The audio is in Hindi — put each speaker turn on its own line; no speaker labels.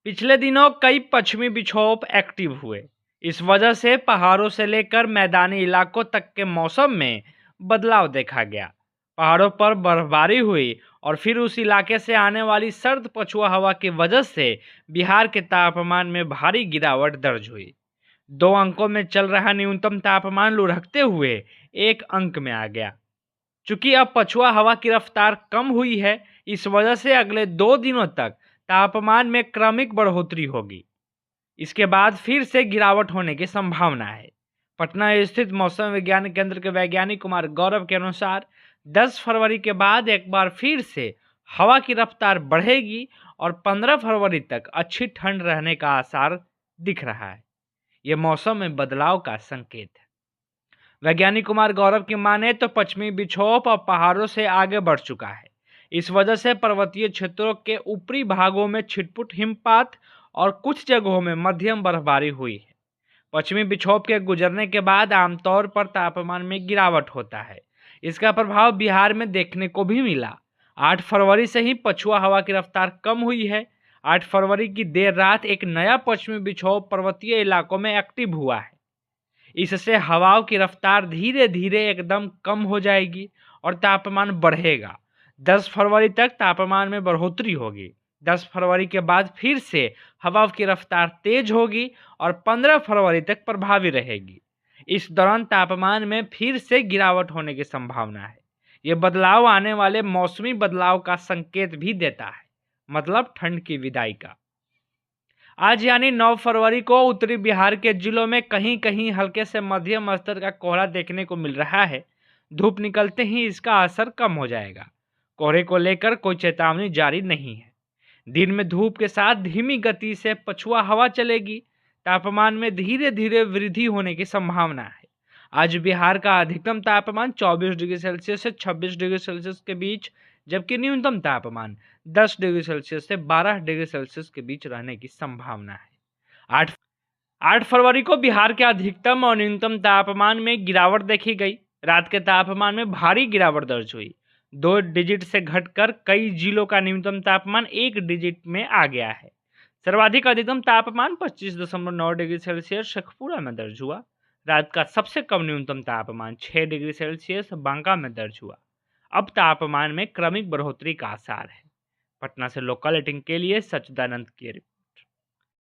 पिछले दिनों कई पश्चिमी विक्षोभ एक्टिव हुए। इस वजह से पहाड़ों से लेकर मैदानी इलाकों तक के मौसम में बदलाव देखा गया। पहाड़ों पर बर्फबारी हुई और फिर उस इलाके से आने वाली सर्द पछुआ हवा की वजह से बिहार के तापमान में भारी गिरावट दर्ज हुई। 2 अंकों में चल रहा न्यूनतम तापमान लुढ़कते हुए 1 अंक में आ गया। चूंकि अब पछुआ हवा की रफ्तार कम हुई है, इस वजह से अगले 2 दिनों तक तापमान में क्रमिक बढ़ोतरी होगी। इसके बाद फिर से गिरावट होने की संभावना है। पटना स्थित मौसम विज्ञान केंद्र के वैज्ञानिक कुमार गौरव के अनुसार 10 फरवरी के बाद एक बार फिर से हवा की रफ्तार बढ़ेगी और 15 फरवरी तक अच्छी ठंड रहने का आसार दिख रहा है। यह मौसम में बदलाव का संकेत है। वैज्ञानिक कुमार गौरव की माने तो पश्चिमी विक्षोभ अब पहाड़ों से आगे बढ़ चुका है। इस वजह से पर्वतीय क्षेत्रों के ऊपरी भागों में छिटपुट हिमपात और कुछ जगहों में मध्यम बर्फबारी हुई है। पश्चिमी विक्षोभ के गुजरने के बाद आमतौर पर तापमान में गिरावट होता है। इसका प्रभाव बिहार में देखने को भी मिला। 8 फरवरी से ही पछुआ हवा की रफ्तार कम हुई है। 8 फरवरी की देर रात एक नया पश्चिमी विक्षोभ पर्वतीय इलाकों में एक्टिव हुआ है। इससे हवाओं की रफ्तार धीरे धीरे एकदम कम हो जाएगी और तापमान बढ़ेगा। 10 फरवरी तक तापमान में बढ़ोतरी होगी। 10 फरवरी के बाद फिर से हवाओं की रफ्तार तेज होगी और 15 फरवरी तक प्रभावी रहेगी। इस दौरान तापमान में फिर से गिरावट होने की संभावना है। यह बदलाव आने वाले मौसमी बदलाव का संकेत भी देता है, मतलब ठंड की विदाई का। आज यानी 9 फरवरी को उत्तरी बिहार के जिलों में कहीं कहीं हल्के से मध्यम स्तर का कोहरा देखने को मिल रहा है। धूप निकलते ही इसका असर कम हो जाएगा। कोहरे को लेकर कोई चेतावनी जारी नहीं है। दिन में धूप के साथ धीमी गति से पछुआ हवा चलेगी। तापमान में धीरे धीरे वृद्धि होने की संभावना है। आज बिहार का अधिकतम तापमान 24 डिग्री सेल्सियस से 26 डिग्री सेल्सियस के बीच, जबकि न्यूनतम तापमान 10 डिग्री सेल्सियस से 12 डिग्री सेल्सियस के बीच रहने की संभावना है। 8 फरवरी को बिहार के अधिकतम और न्यूनतम तापमान में गिरावट देखी गई। रात के तापमान में भारी गिरावट दर्ज हुई। 2 डिजिट से घटकर कई जिलों का न्यूनतम तापमान 1 डिजिट में आ गया है। सर्वाधिक अधिकतम तापमान 25.9 डिग्री सेल्सियस शेखपुरा में दर्ज हुआ। रात का सबसे कम न्यूनतम तापमान 6 डिग्री सेल्सियस बांका में दर्ज हुआ। अब तापमान में क्रमिक बढ़ोतरी का आसार है। पटना से लोकल 18 के लिए सच्चिदानंद की रिपोर्ट।